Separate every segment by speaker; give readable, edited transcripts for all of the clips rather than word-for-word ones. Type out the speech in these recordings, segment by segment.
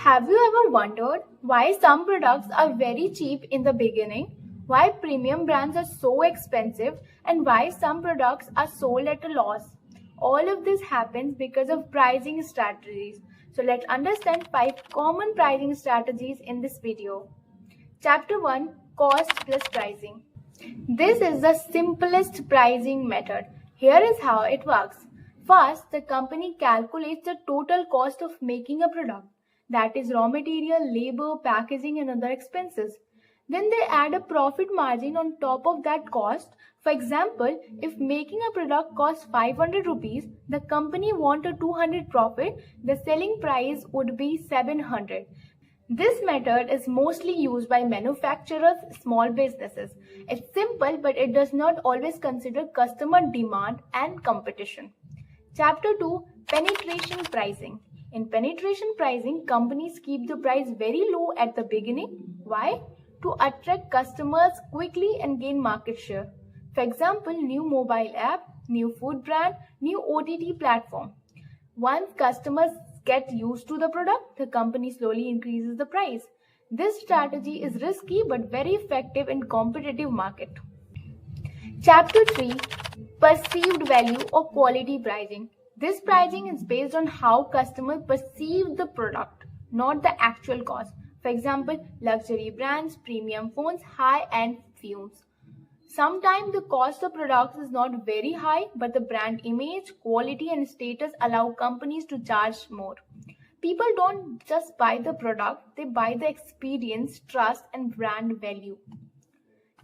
Speaker 1: Have you ever wondered why some products are very cheap in the beginning, why premium brands are so expensive, and why some products are sold at a loss? All of this happens because of pricing strategies. So let's understand 5 common pricing strategies in this video. Chapter 1, Cost plus Pricing. This is the simplest pricing method. Here is how it works. First, the company calculates the total cost of making a product, that is raw material, labor, packaging and other expenses. Then they add a profit margin on top of that cost. For example, if making a product costs 500 rupees, the company wants a 200 profit, the selling price would be 700. This method is mostly used by manufacturers, small businesses. It's simple, but it does not always consider customer demand and competition. Chapter 2, Penetration Pricing. In penetration pricing, companies keep the price very low at the beginning. Why? To attract customers quickly and gain market share. For example, new mobile app, new food brand, new OTT platform. Once customers get used to the product, the company slowly increases the price. This strategy is risky but very effective in competitive market. Chapter 3, Perceived Value or Quality Pricing. This pricing is based on how customers perceive the product, not the actual cost. For example, luxury brands, premium phones, high-end fumes. Sometimes the cost of products is not very high, but the brand image, quality and status allow companies to charge more. People don't just buy the product, they buy the experience, trust and brand value.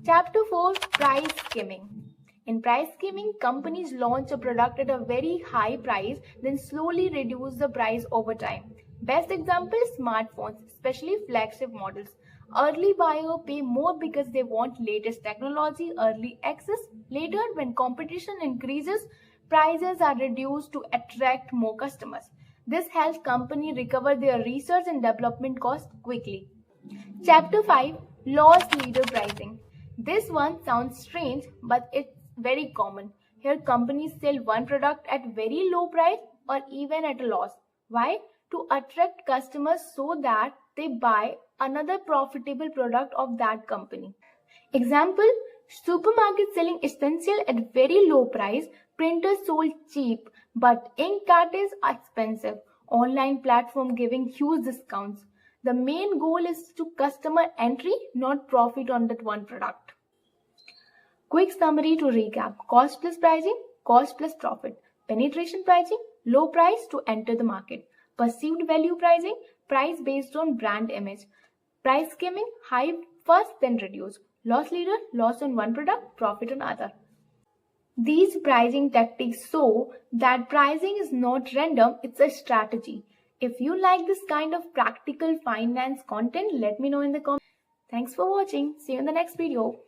Speaker 1: Chapter 4, Price Skimming. In price skimming, companies launch a product at a very high price, then slowly reduce the price over time. Best example is smartphones, especially flagship models. Early buyers pay more because they want latest technology, early access. Later, when competition increases, prices are reduced to attract more customers. This helps companies recover their research and development costs quickly. Chapter 5, Loss Leader Pricing. This one sounds strange, but it's very common. Here companies sell one product at very low price or even at a loss. Why? To attract customers so that they buy another profitable product of that company. Example, supermarket selling essential at very low price, printers sold cheap, but ink cartridges are expensive. Online platform giving huge discounts. The main goal is to customer entry, not profit on that one product. Quick summary to recap. Cost plus pricing, cost plus profit. Penetration pricing, low price to enter the market. Perceived value pricing, price based on brand image. Price skimming, high first then reduce. Loss leader, loss on one product, profit on other. These pricing tactics show that pricing is not random, it's a strategy. If you like this kind of practical finance content, let me know in the comments. Thanks for watching. See you in the next video.